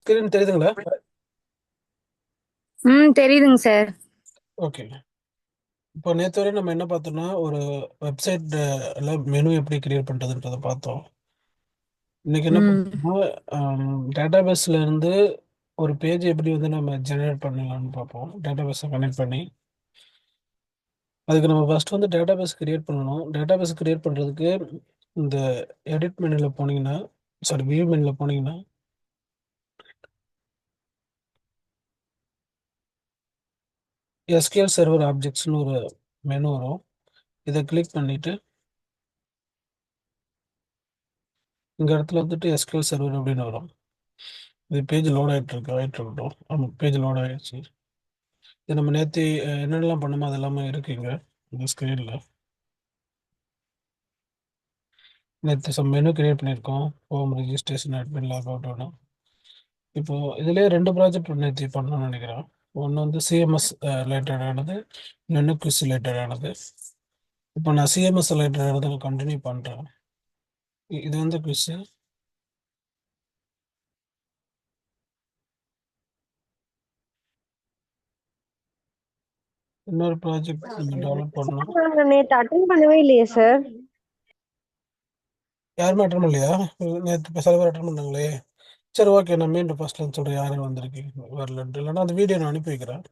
Screen தெரியுதுங்களா? தெரியுதுங்க sir. Okay. இப்போ நேத்து வரை நம்ம என்ன பார்த்தோம்னா, ஒரு வெப்சைட் மெனு எப்படி கிரியேட் பண்றதுன்றத பார்த்தோம். இன்னைக்கு என்ன ம். பார்த்தோம்னா, டேட்டாபேஸ்ல இருந்து ஒரு பேஜ் எப்படி வந்து நம்ம ஜெனரேட் பண்ணலாம்னு பார்ப்போம். டேட்டாபேஸை கனெக்ட் பண்ணி. அதுக்கு நம்ம ஃபர்ஸ்ட் வந்து டேட்டாபேஸ் கிரியேட் பண்ணணும். டேட்டாபேஸ் கிரியேட் பண்றதுக்கு இந்த எடிட் மெனுல போனீங்கன்னா, சாரி வியூ மெனுல போனீங்கன்னா, எஸ்கியூஎல் சர்வர் ஆப்ஜெக்ட்ஸ்னு ஒரு மெனு வரும். இதை கிளிக் பண்ணிட்டு இந்த இடத்துல வந்துட்டு எஸ்கியூஎல் சர்வர் அப்படின்னு வரும். இது பேஜ் லோட் ஆகிட்டு இருக்கட்டும். ஆமாம், பேஜ் லோட் ஆகிடுச்சு. இது நம்ம நேற்று என்னென்னலாம் பண்ணோமோ அது எல்லாமே இருக்குங்க இந்த ஸ்க்ரீனில். நேற்று சம் மெனு கிரியேட் பண்ணியிருக்கோம். Home, registration, admin, log out ஒன்று. இப்போ இதுலேயே ரெண்டு ப்ராஜெக்ட் நேற்று பண்ணணும்னு நினைக்கிறேன். ஒன்று வந்து சிஎம்எஸ் ரிலேட்டடானது, இன்னொன்று குவிஸ் ரிலேட்டடானது. இப்போ நான் சிஎம்எஸ் ரிலேட்டடானது கண்டினியூ பண்ணுறேன். இது வந்து குவிஸ். இன்னொரு ப்ராஜெக்ட் நம்ம டெவலப் பண்ணணும். நாங்க நேத்து அட்டன் பண்ணவே இல்லையே சார். யாருமே அட்டன் பண்ணலையா? நேற்று சில பேர் அட்டன் பண்ணாங்களே. சரி, ஓகே. நான் மீண்டும் ஃபர்ஸ்ட்லேருந்து சொல்கிறேன் யாரும் வந்திருக்கீங்க வரலன்ட்டு. இல்லைன்னா அந்த வீடியோ நான் அனுப்பி வைக்கிறேன்.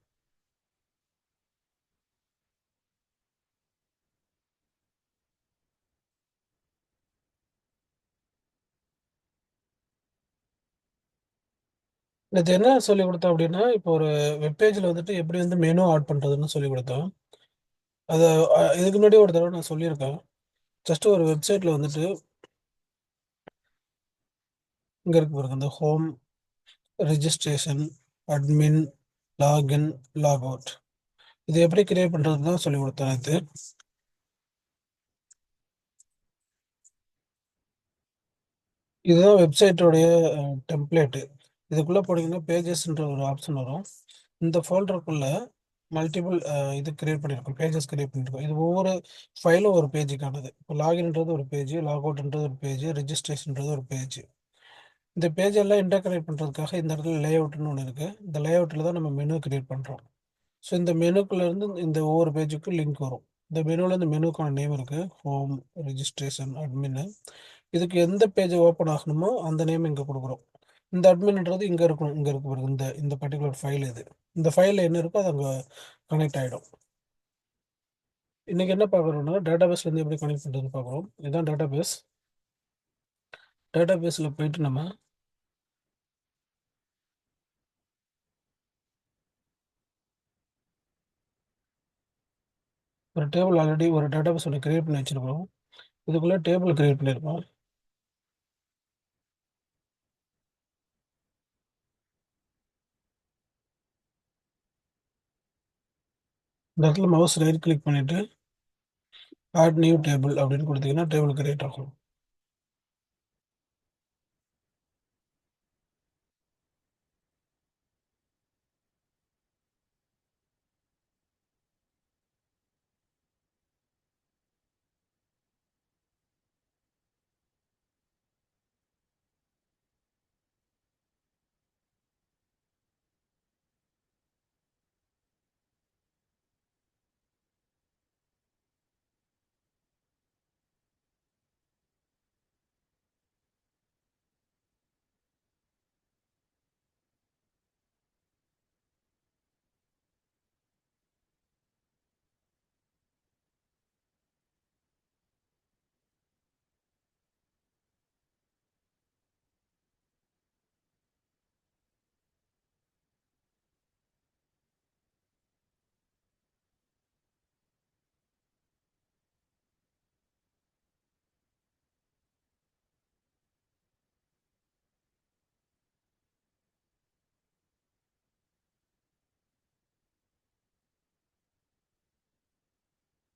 இது என்ன சொல்லி கொடுத்தோம் அப்படின்னா, இப்போ ஒரு வெப்பேஜில் வந்துட்டு எப்படி வந்து மெனு ஆட் பண்ணுறதுன்னு சொல்லி கொடுத்தோம். அதை இதுக்கு முன்னாடி ஒரு தடவை நான் சொல்லியிருக்கேன். ஜஸ்ட் ஒரு வெப்சைட்டில் வந்துட்டு இங்கே இருக்கு பாருங்க, இந்த home, registration, admin, login, log out. இது எப்படி கிரியேட் பண்ணுறது தான் சொல்லி கொடுத்தேன் நேற்று. இதுதான் வெப்சைட்டோடைய டெம்ப்ளேட்டு. இதுக்குள்ளே போனீங்கன்னா பேஜஸ்ன்ற ஒரு ஆப்ஷன் வரும். இந்த ஃபோல்டருக்குள்ள மல்டிபிள் இது கிரியேட் பண்ணியிருக்கோம், பேஜஸ் கிரியேட் பண்ணியிருக்கோம். இது ஒவ்வொரு ஃபைலும் ஒரு பேஜுக்கானது. இப்போ லாகின்ன்றது ஒரு பேஜ், லாக் அவுட்ன்றது ஒரு பேஜ், ரெஜிஸ்ட்ரேஷன்ன்றது ஒரு பேஜ். இந்த பேஜ் எல்லாம் இன்டர்கனெக்ட் பண்ணுறதுக்காக இந்த இடத்துல லே அவுட்னு ஒன்று இருக்குது. இந்த லே அவுட்டில் தான் நம்ம மெனு கிரியேட் பண்ணுறோம். ஸோ இந்த மெனுக்குள்ளேருந்து இந்த ஒவ்வொரு பேஜுக்கும் லிங்க் வரும். இந்த மெனுவில் இந்த மெனுக்கான நேம் இருக்குது, ஹோம், ரெஜிஸ்ட்ரேஷன், அட்மின்னு. இதுக்கு எந்த பேஜ் ஓப்பன் ஆகணுமோ அந்த நேம் இங்கே கொடுக்குறோம். இந்த அட்மின்ன்றது இங்கே இருக்கணும், இங்கே இருக்கு பாருங்க, இந்த இந்த பர்டிகுலர் ஃபைல் இது. இந்த ஃபைலில் என்ன இருக்கோ அது அங்கே கனெக்ட் ஆகிடும். இன்றைக்கி என்ன பார்க்குறோம்னா, டேட்டாபேஸ்லேருந்து எப்படி கனெக்ட் பண்ணுறதுன்னு பார்க்குறோம். இதுதான் டேட்டாபேஸ். டேட்டாபேஸில் போயிட்டு நம்ம ஒரு டேபிள், ஆல்ரெடி ஒரு டேட்டாபேஸ் ஒன்று கிரியேட் பண்ணி வச்சுருக்கோம். இதுக்குள்ளே டேபிள் கிரியேட் பண்ணியிருக்கோம். இந்த இடத்துல மவுஸ் ரைட் கிளிக் பண்ணிவிட்டு ஆட் நியூ டேபிள் அப்படின்னு கொடுத்தீங்கன்னா டேபிள் கிரியேட் ஆகும்.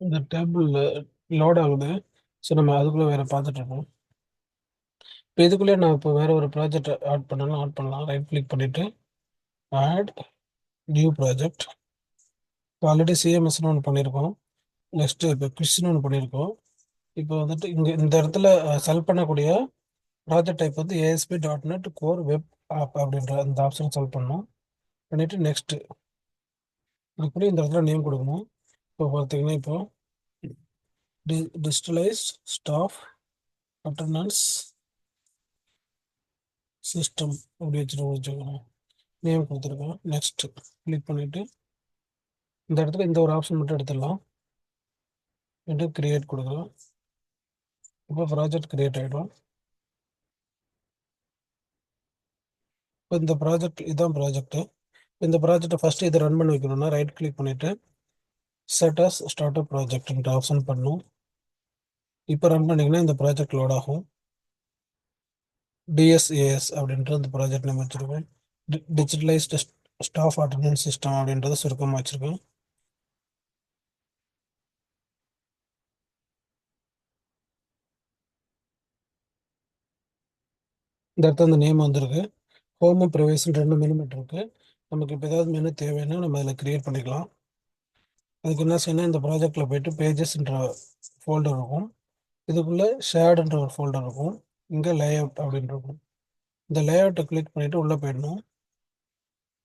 இந்த டேபிள் லோட் ஆகுது. ஸோ நம்ம அதுக்குள்ளே வேறு பார்த்துட்டு இருக்கோம். இப்போ இதுக்குள்ளே நான் இப்போ வேறு ஒரு ப்ராஜெக்ட் ஆட் பண்ணலாம். ஆட் பண்ணலாம், ரைட் கிளிக் பண்ணிவிட்டு ஆட் நியூ ப்ராஜெக்ட். இப்போ ஆல்ரெடி சிஎம்எஸ்னு ஒன்று பண்ணியிருக்கோம். நெக்ஸ்ட்டு இப்போ குவிஸ்னு ஒன்று பண்ணியிருக்கோம். இப்போ வந்துட்டு இங்கே இந்த இடத்துல செலக்ட் பண்ணக்கூடிய ப்ராஜெக்ட் டைப் வந்து ASP.NET கோர் வெப் ஆப் அப்படின்ற அந்த ஆப்ஷன் செலக்ட் பண்ணணும். பண்ணிவிட்டு நெக்ஸ்ட்டு இப்படி இந்த இடத்துல நேம் கொடுக்கணும். இப்போ பார்த்தீங்கன்னா இப்போ டிஜிட்டலைஸ்ட் ஸ்டாஃப் அட்டண்டன்ஸ் சிஸ்டம் அப்படி வச்சுக்கணும். நேம் கொடுத்துருக்கோம். நெக்ஸ்ட் கிளிக் பண்ணிவிட்டு இந்த இடத்துல இந்த ஒரு ஆப்ஷன் மட்டும் எடுத்துடலாம். எடுத்து கிரியேட் கொடுக்குறோம். இப்போ ப்ராஜெக்ட் கிரியேட் ஆகிடும். இப்போ இந்த ப்ராஜெக்ட் இதுதான் ப்ராஜெக்ட்டு. இந்த ப்ராஜெக்ட்டை ஃபஸ்ட்டு இதை ரன் பண்ணி வைக்கணும்னா ரைட் கிளிக் பண்ணிவிட்டு செட் அஸ் ஸ்டார்ட் அப் ப்ராஜெக்ட்ன்ற ஆப்ஷன் பண்ணணும். இப்போ ரன் பண்ணிங்கன்னா இந்த ப்ராஜெக்ட் லோட் ஆகும். டிஎஸ்ஏஎஸ் அப்படின்ற அந்த ப்ராஜெக்ட் நேம் வச்சுருக்கோம். டிஜிட்டலைஸ்டு ஸ்டாஃப் அட்டண்டன்ஸ் சிஸ்டம் அப்படின்றத சுருக்கமாக வச்சுருக்கோம். இந்த இடத்துல அந்த நேம் வந்திருக்கு. ஹோமும் ப்ரைவேசின்னு 2 மெனு இருக்கு. நமக்கு இப்போ ஏதாவது மெனு தேவைன்னா நம்ம அதில் கிரியேட் பண்ணிக்கலாம். அதுக்கு என்ன செய்யணும், இந்த ப்ராஜெக்டில் போயிட்டு பேஜஸ்ன்ற ஃபோல்டர் இருக்கும். இதுக்குள்ளே ஷேர்டுன்ற ஒரு ஃபோல்டர் இருக்கும். இங்கே லேஅவுட் அப்படின்னு இருக்கும். இந்த லேஅவுட்டை கிளிக் பண்ணிவிட்டு உள்ளே போயிடணும்.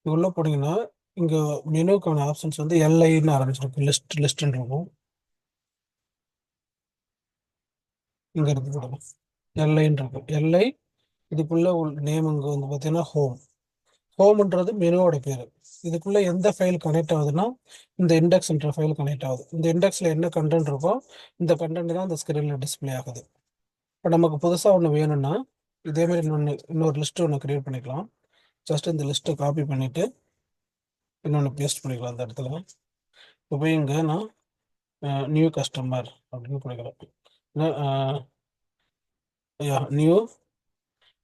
இது உள்ளே போனீங்கன்னா இங்கே மெனுக்கான ஆப்ஷன்ஸ் வந்து எல்ஐன்னு ஆரம்பிச்சிருக்கும். லிஸ்ட்ன்னு இருக்கும். இங்கே இருக்கு கொடுங்க. எல்ஐன்னு இருக்கும். எல்ஐ இதுக்குள்ளே நேம் இங்கே வந்து பார்த்தீங்கன்னா ஹோம்ன்றது மெனுவோட பேர். இதுக்குள்ளே எந்த ஃபைல் கனெக்ட் ஆகுதுன்னா இந்த இண்டெக்ஸ்ன்ற ஃபைல் கனெக்ட் ஆகுது. இந்த இண்டெக்ஸில் என்ன கண்டென்ட் இருக்கோ இந்த கண்டென்ட் தான் இந்த ஸ்க்ரீனில் டிஸ்பிளே ஆகுது. இப்போ நமக்கு புதுசாக ஒன்று வேணும்னா இதேமாதிரி இன்னொரு லிஸ்ட்டு ஒன்று க்ரியேட் பண்ணிக்கலாம். ஜஸ்ட் இந்த லிஸ்ட்டை காப்பி பண்ணிவிட்டு இன்னொன்று பேஸ்ட் பண்ணிக்கலாம் அந்த இடத்துல. இப்போ போய் இங்கே நான் நியூ கஸ்டமர் அப்படின்னு கொடுக்குறேன். நியூ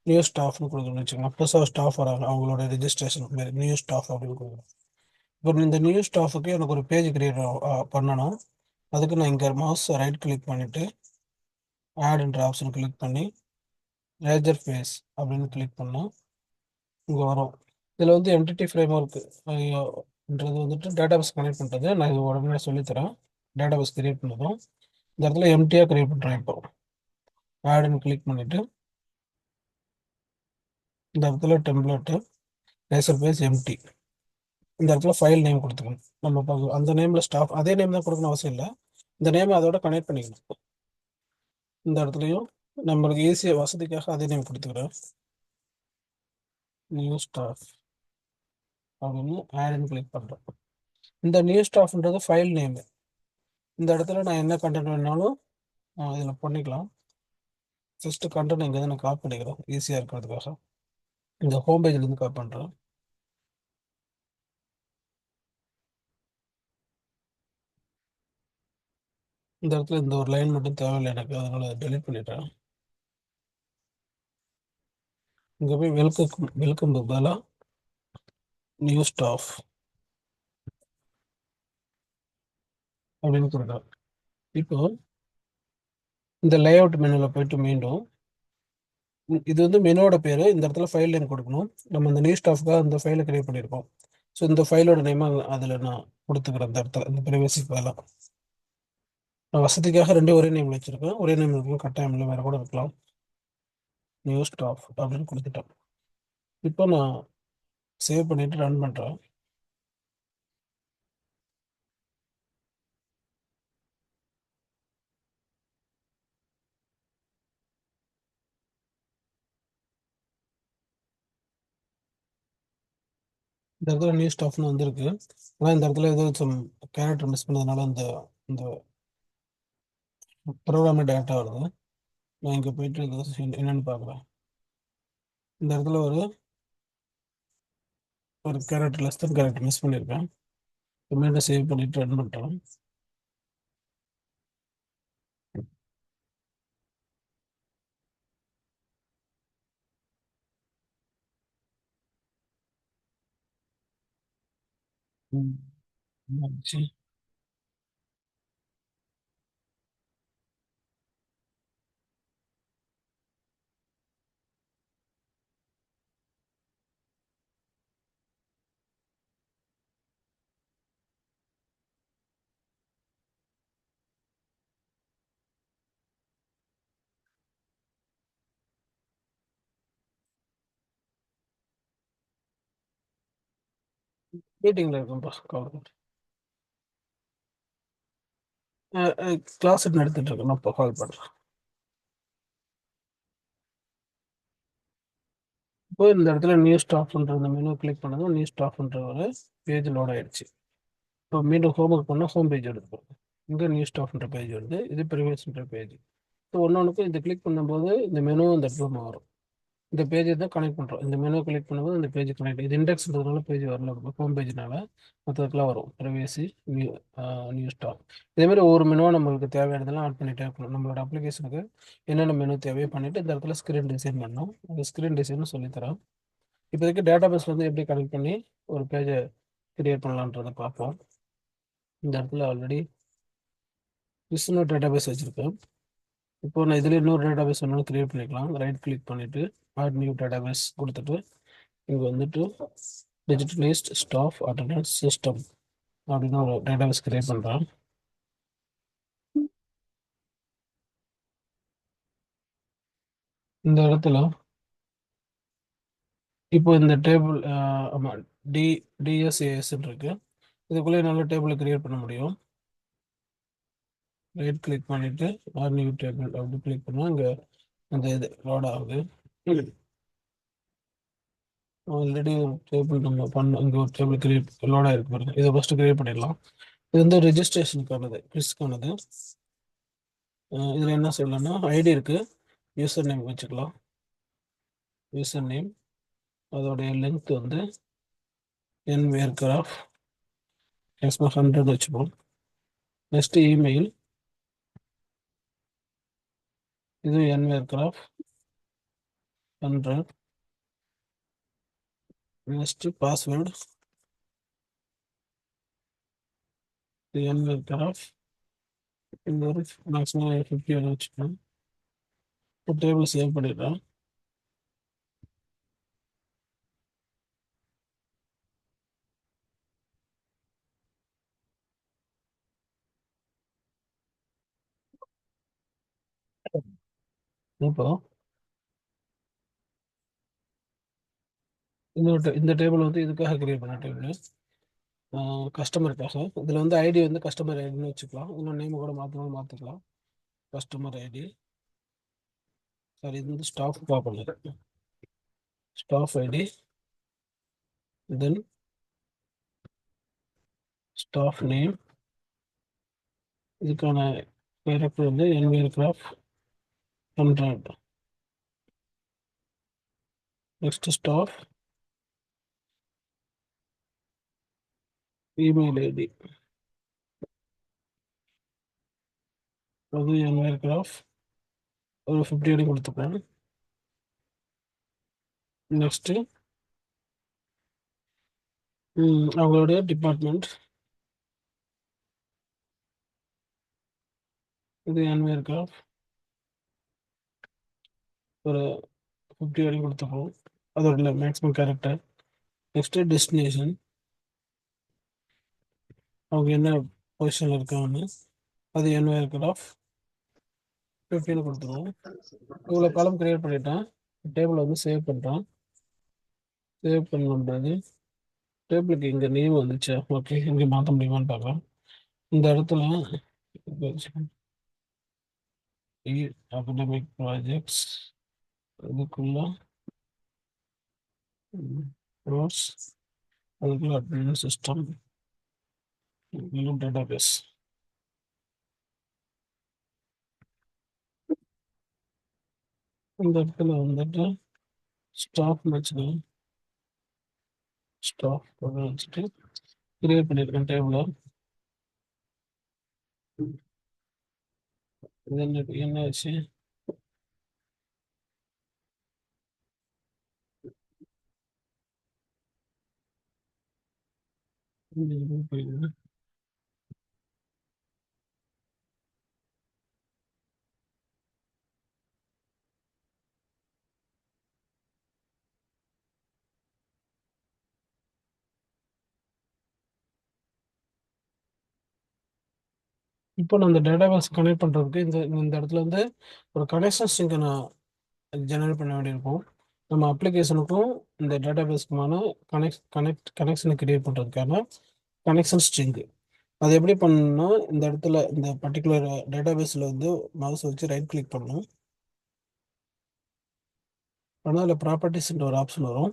நியூ ஸ்டாஃப்னு கொடுக்கணும்னு வச்சுக்கோங்க. புதுசாக ஸ்டாஃப் வராங்க, அவங்களோட ரெஜிஸ்ட்ரேஷன் பேர் நியூ ஸ்டாஃப் அப்படின்னு கொடுக்குறேன். இப்போ இந்த நியூ ஸ்டாஃபுக்கு எனக்கு ஒரு பேஜ் கிரியேட் பண்ணணும். அதுக்கு நான் இங்கே மவுஸ் ரைட் கிளிக் பண்ணிவிட்டு ஆட்ன்ற ஆப்ஷன் கிளிக் பண்ணி லேஜர் ஃபேஸ் அப்படின்னு கிளிக் பண்ணால் இங்கே வரும். இதில் வந்து என்டிட்டி ஃப்ரேம் ஒர்க்குன்றது வந்துட்டு டேட்டாபேஸ் கனெக்ட் பண்ணுறது. நான் இது உடனே சொல்லித்தரேன். டேட்டாபேஸ் கிரியேட் பண்ணதும் இந்த இடத்துல எம்டியாக கிரியேட் பண்ணுறேன். இப்போ ஆடுன்னு கிளிக் பண்ணிவிட்டு இந்த இடத்துல டெம்ப்ளேட்டு லேசர் பேஸ் எம்டி இந்த இடத்துல ஃபைல் நேம் கொடுத்துக்கணும். நம்ம அந்த நேமில் ஸ்டாஃப் அதே நேம் தான் கொடுக்கணும் அவசியம் இல்லை. இந்த நேம் அதோட கனெக்ட் பண்ணிக்கணும். இந்த இடத்துலையும் நம்மளுக்கு ஈஸியாக வசதிக்காக அதே நேம் கொடுத்துக்கிறேன். நியூ ஸ்டாஃப் அப்படின்னு ஆடுன்னு கிளிக் பண்ணுறேன். இந்த நியூ ஸ்டாஃப்ன்றது ஃபைல் நேமு. இந்த இடத்துல நான் என்ன கண்டென்ட் வேணாலும் இதில் பண்ணிக்கலாம். ஃபஸ்ட்டு கண்டென்ட் இங்கே தான் நான் காப்பி பண்ணிக்கிறேன் ஈஸியாக இருக்கிறதுக்காக. இந்த ஹோம் பேஜ்லேருந்து காப்பி பண்ணுறேன். இந்த இடத்துல இந்த ஒரு லைன் மட்டும் தேவையில்லை எனக்கு, அதனால் டெலிட் பண்ணிடுறேன். இங்கே போய் வெல்கம் பதிலாக நியூ ஸ்டாஃப் அப்படின்னு கொடுக்குறேன். இப்போ இந்த லேஅவுட் மெனுவில் போயிட்டு மீண்டும் இது வந்து மெனுவோட பேர். இந்த இடத்துல ஃபைல் நேம் கொடுக்கணும். நம்ம இந்த நியூ ஸ்டாஃப்காக இந்த ஃபைலை கிரியேட் பண்ணியிருக்கோம். ஸோ இந்த ஃபைலோட நேமாக அதில் நான் கொடுத்துக்கிறேன். இந்த இடத்துல இந்த ப்ரைவசி ஃபைலாக நான் வசதிக்காக ரெண்டு ஒரே நேம் வச்சுருக்கேன். ஒரே நேம் இருக்கும், கட்டாயம் இல்லை, வேறு கூட இருக்கலாம். நியூ ஸ்டாஃப் அப்படின்னு கொடுத்துட்டேன். இப்போ நான் சேவ் பண்ணிவிட்டு ரன் பண்ணுறேன். இந்த இடத்துல நியூ ஸ்டாஃப்னு வந்திருக்கு. ஆனால் இந்த இடத்துல ஏதோ சம் கேரக்டர் மிஸ் பண்ணதுனால இந்த இந்த ப்ரோக்ராமே டேட்டா வருது. நான் இங்கே போயிட்டு என்னென்னு பார்க்குறேன். இந்த இடத்துல ஒரு கேரக்டர் லெஸ் தான் கேரக்டர் மிஸ் பண்ணியிருக்கேன். மீண்டும் சேவ் பண்ணிவிட்டு ரன் பண்ணுறேன். என்னாச்சு? மீட்டிங்ல இருக்கேன்ப்பா, கால் பண்ணுறேன். கிளாஸ் நடத்திட்டு இருக்கேன், நான் இப்போ கால் பண்ணுறேன். இப்போ இந்த இடத்துல நியூ ஸ்டாஃப்ன்ற இந்த மெனு கிளிக் பண்ணதும் நியூ ஸ்டாஃப்ன்ற ஒரு பேஜ் லோட் ஆயிடுச்சு. இப்போ மீண்டும் ஹோம் ஒர்க் பண்ணால் ஹோம் பேஜ் எடுக்கும். இங்கே நியூ ஸ்டாஃப்ன்ற பேஜ் வருது, இது ப்ரிவியஸ்ன்ற பேஜ். ஸோ ஒன்று இது கிளிக் பண்ணும்போது இந்த மெனு இந்த இடத்துல மாறும். இந்த பேஜை தான் கனெக்ட் பண்ணுறோம். இந்த மெனு கிளிக் பண்ணும்போது இந்த பேஜ் கனெக்ட். இது இண்டெக்ஸ்ன்றதுனால பேஜ் வரல, ஹோம் பேஜ்னால மற்றதுக்கெல்லாம் வரும். Privacy, new new stock. இதேமாதிரி ஒவ்வொரு மெனுவாக நம்மளுக்கு தேவையானதெல்லாம் ஆட் பண்ணிட்டே இருக்கணும். நம்மளோட அப்ளிகேஷனுக்கு என்னென்ன மெனு தேவையோ பண்ணிட்டு இந்த இடத்துல ஸ்க்ரீன் டிசைன் பண்ணணும். அந்த ஸ்க்ரீன் டிசைனும் சொல்லித்தரோம். இப்போதைக்கு டேட்டா பேஸ்ல வந்து எப்படி கனெக்ட் பண்ணி ஒரு பேஜை கிரியேட் பண்ணலான்றதை பார்ப்போம். இந்த இடத்துல ஆல்ரெடி கிறிஸ்துவ டேட்டா பேஸ் வச்சுருக்கேன். இப்போ நான் இதில் இன்னொரு டேட்டா பேஸ் வேணாலும் கிரியேட் பண்ணிக்கலாம். ரைட் கிளிக் பண்ணிவிட்டு ஆட் நியூ டேட்டா பேஸ் கொடுத்துட்டு இங்கே வந்துட்டு டிஜிட்டலைஸ்ட் ஸ்டாஃப் அட்டண்டன்ஸ் சிஸ்டம் அப்படின்னு ஒரு டேட்டா பேஸ் கிரியேட் பண்ணுறேன். இந்த இடத்துல இப்போ இந்த டேபிள் ஆமாம் டி டிஎஸ்ஏஎஸ்ன்னு இருக்கு. இதுக்குள்ளே நல்ல டேபிளை கிரியேட் பண்ண முடியும். ரைட் கிளிக் பண்ணிவிட்டு ஆர் நியூ டேபிள் அப்படி கிளிக் பண்ணால் இங்கே அந்த இது லோட் ஆகுது. ஆல்ரெடி ஒரு டேபிள் நம்ம பண்ண இங்கே ஒரு டேபிள் கிரியேட் லோட் ஆகிருக்கு பாருங்க. இதை ஃபஸ்ட்டு கிரியேட் பண்ணிடலாம். இது வந்து ரெஜிஸ்ட்ரேஷனுக்கானது, குவிஸ்க்கானது. இதில் என்ன சொல்லலாம்னா ஐடி இருக்குது, யூசர் நேம் வச்சுக்கலாம். யூசர் நேம் அதோடைய லென்த் வந்து என் வேர்கிராஃப் மேக்ஸிமம் 100 வச்சுப்போம். நெக்ஸ்ட் இமெயில், இது என் வேர்கிராஃப் 100. நெக்ஸ்ட் பாஸ்வேர்டு, இது என் வேர்கிராஃப் இந்த ஒரு மேக்ஸிமம் 50 வச்சுப்போம். இப்போ டேபிள் சேவ் பண்ணிடுறேன். இப்போ இந்த டேபிள் வந்து இதுக்காக கிரியேட் பண்ண டேபிள், கஸ்டமருக்காக. இதில் வந்து ஐடி வந்து கஸ்டமர் ஐடின்னு வச்சுக்கலாம். இன்னும் நேம் கூட மாற்றணும், மாற்றிக்கலாம். கஸ்டமர் ஐடி, சாரி இது வந்து ஸ்டாஃப் பார்ப்போம். ஸ்டாஃப் ஐடி, தென் ஸ்டாஃப் நேம். இதுக்கான கேரக்டர் வந்து என்வேர்கிராஃப் 100. நெக்ஸ்ட் ஸ்டாஃப் இமெயில் ஐடி, அது என்வேர்கிராஃப் ஒரு 50 ஐடி கொடுத்துப்பேன். நெக்ஸ்ட்டு அவங்களுடைய டிபார்ட்மெண்ட், இது என்வேர்கிராஃப் ஒரு 50 வரைக்கும் கொடுத்துப்போம். அதோட மேக்ஸிமம் கேரக்டர். நெக்ஸ்ட்டு டெஸ்டினேஷன், அவங்க என்ன பொசிஷனில் இருக்காங்கன்னு, அது என்வேர்கிராஃப் 50 கொடுத்துருவோம். இவ்வளோ காலம் கிரியேட் பண்ணிட்டேன். டேபிளை வந்து சேவ் பண்ணுறேன். சேவ் பண்ணும்போது டேபிளுக்கு இங்கே நேம் வந்துச்சு. ஓகே, இங்கே மாற்ற முடியுமான்னு பார்க்கலாம். இந்த இடத்துல அகடமிக் ப்ராஜெக்ட்ஸ் அதுக்குள்ள ரோஸ், அதுக்குள்ள அட்மின் சிஸ்டம், டேட்டா பேஸ். இந்த இடத்துல வந்துட்டு ஸ்டாஃப் வச்சுக்கலாம். ஸ்டாஃப் வச்சுட்டு கிரியேட் பண்ணியிருக்கேன் டேபிளை. இது என்ன ஆச்சு, போயிடுது. இப்போ நான் இந்த டேட்டாபேஸ் கனெக்ட் பண்ணுறதுக்கு இந்த இந்த இடத்துல வந்து ஒரு கனெக்ஷன் ஸ்ட்ரிங்கை நான் ஜெனரேட் பண்ண வேண்டியிருக்கும். நம்ம அப்ளிகேஷனுக்கும் இந்த டேட்டாபேஸ்க்குமான கனெக்ஷனை கிரியேட் பண்ணுறதுக்கான கனெக்ஷன் ஸ்ட்ரிங்கு. அது எப்படி பண்ணணும்னா இந்த இடத்துல இந்த பர்டிகுலர் டேட்டாபேஸில் வந்து மவுஸ் வச்சு ரைட் கிளிக் பண்ணணும். ஆனால் அதில் ப்ராப்பர்ட்டிஸ்ன்ற ஒரு ஆப்ஷன் வரும்.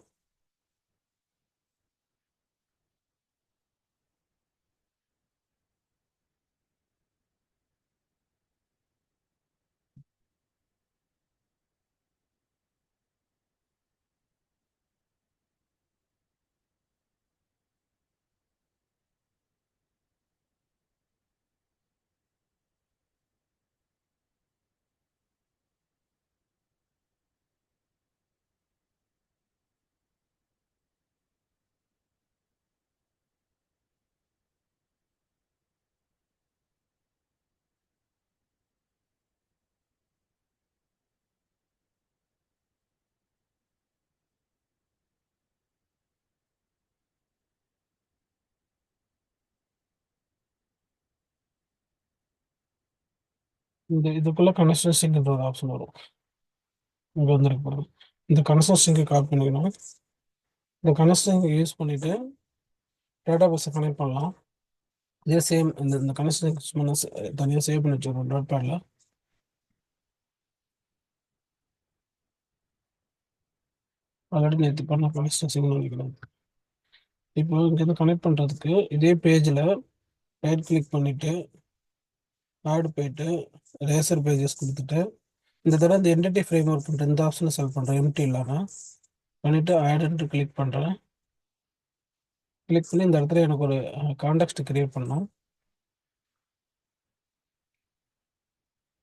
இதுக்குள்ள கனெக்ஷன் ஸ்ட்ரிங்ன்ற ஒரு ஆப்ஷன் வரும். இங்கே வந்துருக்கு பாருங்க. இந்த கனெக்ஷன் ஸ்ட்ரிங்கை காப்பி பண்ணிக்கணும். இந்த கனெக்ஷன் யூஸ் பண்ணிட்டு டேட்டாபேஸை கனெக்ட் பண்ணலாம். இதே சேம் இந்த கனெக்ஷன் தனியாக சேவ் பண்ணி வச்சுருக்கோம் நோட் பேடில். ஆல்ரெடி நேற்று பண்ண கனெக்ஷன் சிக்னல் நினைக்கிறேன். இப்போ இங்கேருந்து கனெக்ட் பண்ணுறதுக்கு இதே பேஜில் ரைட் கிளிக் பண்ணிவிட்டு ஆட் போயிட்டு ரேசர் பேஜஸ் கொடுத்துட்டு இந்த தடவை இந்த என்டிட்டி ஃப்ரேம் ஒர்க் பண்ணுற இந்த ஆப்ஷனை செலக்ட் பண்ணுறேன், எம்டி இல்லாமல் பண்ணிவிட்டு ஆடுன்ட்டு கிளிக் பண்ணுறேன். கிளிக் பண்ணி இந்த இடத்துல எனக்கு ஒரு கான்டெக்ட் கிரியேட் பண்ணணும்.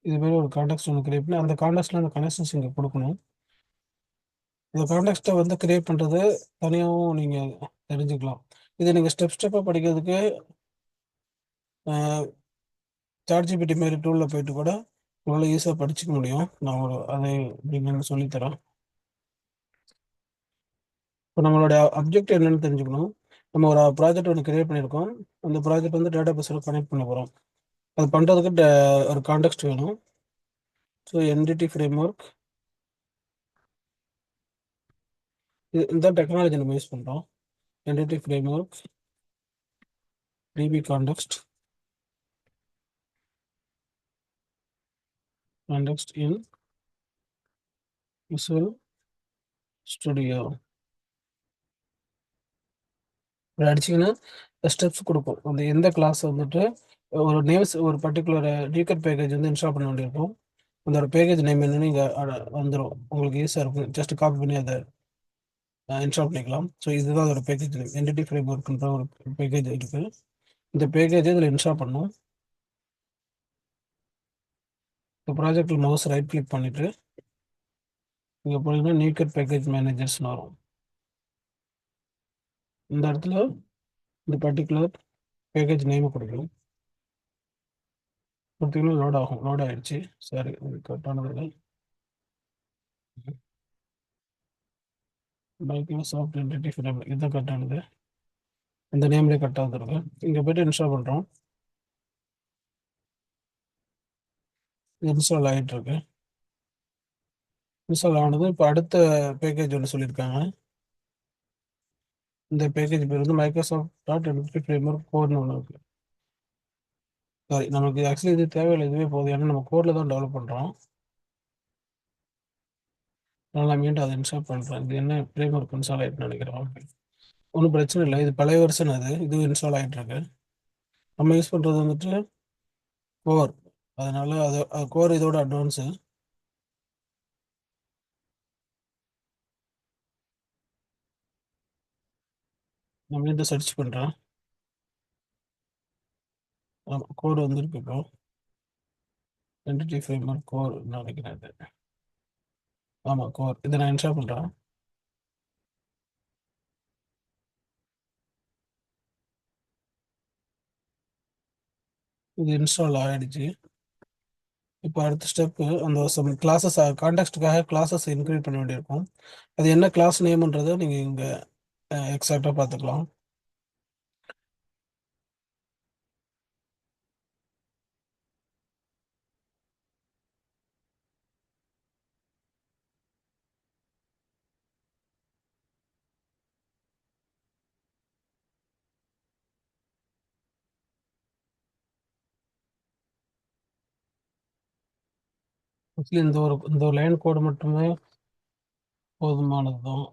இது மாதிரி ஒரு கான்டெக்ட் ஒன்று கிரியேட் பண்ணி அந்த கான்டெக்ட்டில் அந்த கனெக்ஷன்ஸ் இங்கே கொடுக்கணும். இந்த கான்டெக்ட்டை வந்து கிரியேட் பண்ணுறது தனியாகவும் நீங்கள் தெரிஞ்சுக்கலாம். இதை நீங்கள் ஸ்டெப்பாக படிக்கிறதுக்கு சாட்ஜிபிடி மாரி டூலில் போயிட்டு கூட உங்களால் ஈஸியாக படிச்சுக்க முடியும். நான் ஒரு அதை நீங்கள் சொல்லித்தரேன். இப்போ நம்மளோட அப்ஜெக்ட் என்னன்னு தெரிஞ்சுக்கணும். நம்ம ஒரு ப்ராஜெக்ட் ஒன்று கிரியேட் பண்ணியிருக்கோம். அந்த ப்ராஜெக்ட் வந்து டேட்டா பேஸோட கனெக்ட் பண்ண போகிறோம். அது பண்ணுறதுக்கு ஒரு கான்டெக்ட் வேணும். ஸோ என்டிட்டி ஃப்ரேம் ஒர்க் இந்த டெக்னாலஜி நம்ம யூஸ் பண்ணுறோம். Entity framework DB context in visual studio. இப்படி அடிச்சிங்கன்னா ஸ்டெப்ஸ் கொடுக்கும். அந்த எந்த கிளாஸ் வந்துட்டு ஒரு நேம்ஸ் ஒரு பர்டிகுலர் டீகட் பேக்கேஜ் வந்து இன்ஸ்டால் பண்ண வேண்டியிருக்கும். அந்த பேக்கேஜ் நேம் என்னன்னு இங்கே வந்துடும். உங்களுக்கு ஈஸியாக இருக்கும். ஜஸ்ட் காப்பி பண்ணி அதை இன்ஸ்டால் பண்ணிக்கலாம். ஸோ இதுதான் அதோட பேக்கேஜ் நேம். என்டிட்டி ஃப்ரேம் ஒர்க்ன்ற ஒரு பேக்கேஜ் இருக்குது. இந்த பேக்கேஜை இதில் இன்ஸ்டால் பண்ணணும். இந்த ப்ராஜெக்டில் மவுஸ் ரைட் கிளிக் பண்ணிவிட்டு இங்கே போனீங்கன்னா நீக்கட் பேக்கேஜ் மேனேஜர்ஸ்னு வரும். இந்த இடத்துல இந்த பர்டிகுலர் பேக்கேஜ் நேமை கொடுக்கணும். கொடுத்தீங்கன்னா லோட் ஆகும். லோட் ஆகிடுச்சு. சரி, கரெக்டானது. மைக்ரோசாஃப்ட் என்டிட்டி ஃப்ரேம் இதுதான் கரெக்டானது. இந்த நேம்லேயே கரெக்டாக வந்துருக்கு. இங்கே போய்ட்டு இன்ஸ்டால் பண்ணுறோம். இன்ஸ்டால் ஆகிட்டு இருக்கு. இன்ஸ்டால் ஆனது. இப்போ அடுத்த பேக்கேஜ் ஒன்று சொல்லியிருக்காங்க. இந்த பேக்கேஜ் பேர் வந்து Microsoft dot entity framework கோர்னு ஒன்று இருக்குது. சாரி, நமக்கு ஆக்சுவலி இது தேவையில்லை, இதுவே போதும். ஏன்னா நம்ம கோரில் தான் டெவலப் பண்ணுறோம். அதனால் மீண்டும் அதை இன்ஸ்டால் பண்ணுறேன். இது என்ன ஃப்ரேம் ஒர்க் இன்ஸ்டால் ஆகிட்டுன்னு நினைக்கிறேன். ஓகே, ஒன்றும் பிரச்சனை இல்லை. இது பழைய வருஷன். அது இது இன்ஸ்டால் ஆகிட்டு இருக்கு. நம்ம யூஸ் பண்ணுறது வந்துட்டு கோர். அதனால அது கோர் இதோட அட்வான்ஸு. நான் மீண்டும் சர்ச் பண்ணுறேன். கோர் வந்துருக்கு. இப்போ என்டிட்டி ஃப்ரேம் ஒர்க் கோர் நினைக்கிறேன் இது. ஆமாம், கோர். இதை நான் இன்ஸ்டால் பண்ணுறேன். இது இன்ஸ்டால் ஆகிடுச்சு. இப்போ அடுத்த ஸ்டெப்பு அந்த சம் கிளாஸஸ் கான்டெக்ட்டுக்காக கிளாஸஸ் இன்க்ரீட் பண்ண வேண்டியிருக்கும். அது என்ன கிளாஸ் நேம்ன்றதை நீங்கள் இங்கே எக்ஸாக்டாக பார்த்துக்கலாம். ஆக்சுவலி இந்த ஒரு லைன் கோடு மட்டுமே போதுமானது தான்.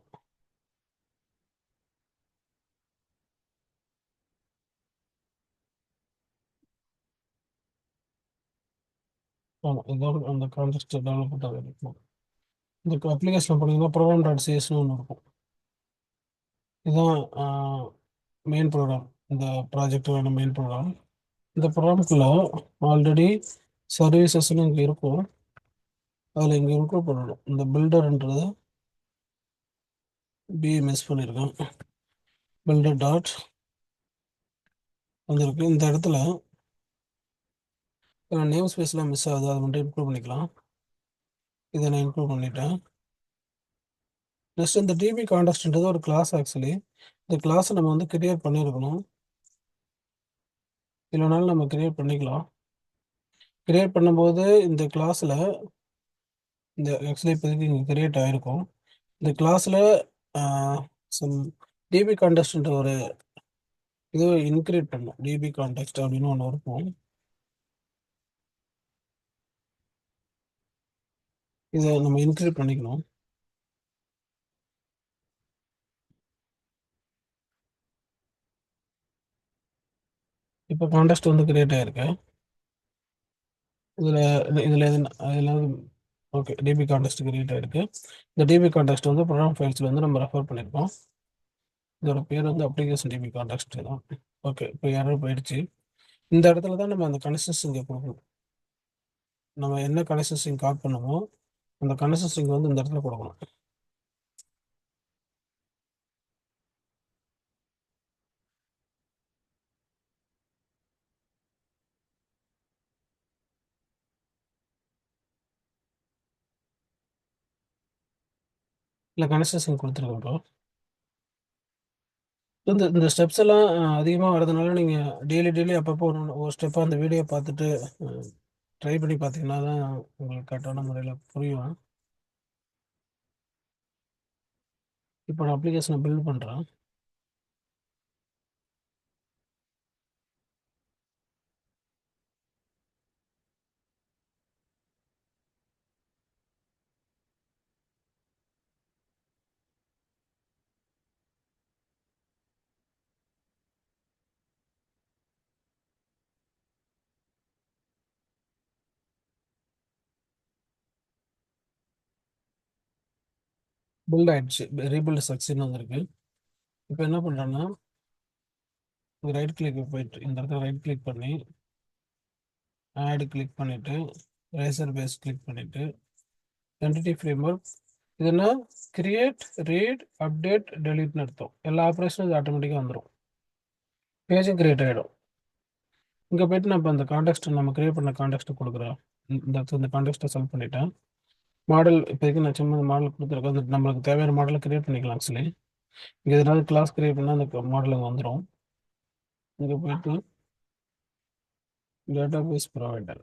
ஆமாம், இதான் அந்த கான்டெக்ட் டெவலப் பண்ணுறது இருக்கும். இந்த அப்ளிகேஷன் போனீங்கன்னா ப்ரோக்ராம் டாட் சிஎஸ்னு ஒன்று இருக்கும். இதுதான் மெயின் ப்ரோக்ராம், இந்த ப்ராஜெக்டான மெயின் ப்ரோக்ராம். இந்த ப்ரோக்ராமுக்குள்ள ஆல்ரெடி சர்வீசஸ்ன்னு இங்கே இருக்கும். அதில் இங்கே இன்க்ளூட் பண்ணணும். இந்த பில்டர்ன்றது மிஸ் பண்ணியிருக்கேன். பில்டர் டாட் வந்திருக்கு. இந்த இடத்துல நேம் ஸ்பேஸ்லாம் மிஸ் ஆகுது, அதை மட்டும் இன்க்ளூட் பண்ணிக்கலாம். இதை நான் இன்க்ளூட் பண்ணிட்டேன். நெக்ஸ்ட் இந்த டிபி கான்டெக்ட்ன்றது ஒரு கிளாஸ். ஆக்சுவலி இந்த கிளாஸை நம்ம வந்து கிரியேட் பண்ணியிருக்கணும். இல்லைனாலும் நம்ம கிரியேட் பண்ணிக்கலாம். கிரியேட் பண்ணும்போது இந்த கிளாஸில் இந்த ஆக்சுவலி இப்போதைக்கு இங்கே கிரியேட் ஆகிருக்கும். இந்த கிளாஸில் சம் டிபி கான்டெக்ட்ன்ற ஒரு இது இன்க்ரியேட் பண்ணும். டிபி கான்டெக்ட் அப்படின்னு ஒன்று இருக்கும். இதை நம்ம இன்க்ரியேட் பண்ணிக்கணும். இப்போ கான்டெக்ட் வந்து கிரியேட் ஆகிருக்கு. இதில் இதில் எது ஓகே, டிபி கான்டெக்ட் கிரியேட் ஆகிருக்கு. இந்த டிபி கான்டெக்ட் வந்து ப்ரோக்ராம் ஃபைல்ஸில் வந்து நம்ம ரெஃபர் பண்ணியிருக்கோம். இதோட பேர் வந்து அப்ளிகேஷன் டிபி கான்டெக்ட் தான். ஓகே, இப்போ எரர் போயிடுச்சு. இந்த இடத்துல தான் நம்ம அந்த கனெக்ஷன்ஸ் இங்கே கொடுக்கணும். நம்ம என்ன கனெக்ஷன்ஸ் இங்கே கால் பண்ணுமோ அந்த கனெக்ஷன்ஸ் இங்கே வந்து இந்த இடத்துல கொடுக்கணும். இல்லை, கனெக்ஷன்ஸ் இங்கே கொடுத்துருக்கோம் ப்ரோ. இந்த இந்த ஸ்டெப்ஸ் எல்லாம் அதிகமாக வரதுனால நீங்கள் டெய்லி அப்பப்போ ஒரு ஸ்டெப்பாக அந்த வீடியோ பார்த்துட்டு ட்ரை பண்ணி பார்த்தீங்கன்னா தான் உங்களுக்கு கரெக்டான முறையில் புரியும். இப்போ நான் அப்ளிகேஷனை பில்ட் பண்ணுறேன். பில்ட் ஆயிடுச்சு, ரீபில்ட் சக்ஸஸ்ன்னு வந்திருக்கு. இப்போ என்ன பண்ணுறேன்னா ரைட் கிளிக் போயிட்டு இந்த இடத்துல ரைட் கிளிக் பண்ணி ஆட் கிளிக் பண்ணிவிட்டு ரேசர் பேஸ் கிளிக் பண்ணிவிட்டு என்டிட்டி ஃப்ரேம்வொர்க் இதுனா கிரியேட் ரீட் அப்டேட் டெலீட்னு அர்த்தம். எல்லா ஆப்ரேஷனும் இது ஆட்டோமேட்டிக்காக வந்துடும். பேஜும் கிரியேட் ஆகிடும். இங்கே போயிட்டு நான் இப்போ அந்த கான்டெக்ட் நம்ம கிரியேட் பண்ண கான்டெக்ட் கொடுக்குறேன். இந்த கான்டெக்ட்டை செலக்ட் பண்ணிட்டேன். மாடல் இப்போதைக்கு நான் சும்மா மாடல் கொடுத்துருக்கேன். அந்த நம்மளுக்கு தேவையான மாடலை கிரியேட் பண்ணிக்கலாம். ஆக்சுவலி இங்கே எதனாவது கிளாஸ் கிரியேட் பண்ணால் அந்த மாடல் அங்கே வந்துடும். இங்கே போயிட்டு டேட்டா பேஸ் ப்ரொவைடர்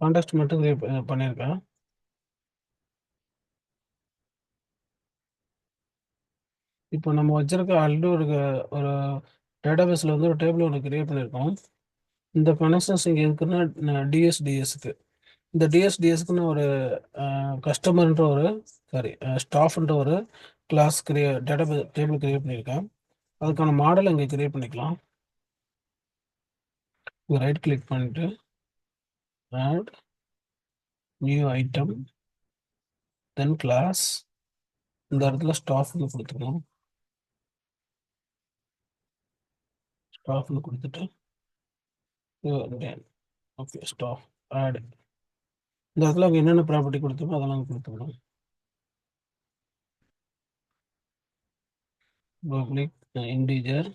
கான்டெக்ட் மட்டும் கிரியேட் பண்ணியிருக்கேன். இப்போ நம்ம வச்சிருக்க ஆல்ரெடி ஒரு டேட்டாபேஸில் வந்து ஒரு டேபிள் ஒன்று கிரியேட் பண்ணியிருக்கோம். இந்த கனெக்ஷன்ஸ் இங்கே இருக்குன்னா டிஎஸ்டிஎஸ்க்கு இந்த டிஎஸ்டிஎஸ்க்குன்னு ஒரு கஸ்டமர்ன்ற ஒரு ஸ்டாஃப்ன்ற ஒரு கிளாஸ் டேபிள் கிரியேட் பண்ணியிருக்கேன். அதுக்கான மாடல் இங்கே கிரியேட் பண்ணிக்கலாம். ரைட் கிளிக் பண்ணிட்டு ஆட் நியூ ஐட்டம் தென் கிளாஸ் இந்த இடத்துல ஸ்டாஃப்னு கொடுத்துக்கணும். ஸ்டாஃப்னு கொடுத்துட்டு ஓகே ஸ்டாஃப் ஆட் இந்த இடத்துல அங்கே என்னென்ன ப்ராப்பர்ட்டி கொடுத்தோமோ அதெல்லாம் கொடுத்துக்கணும். Public integer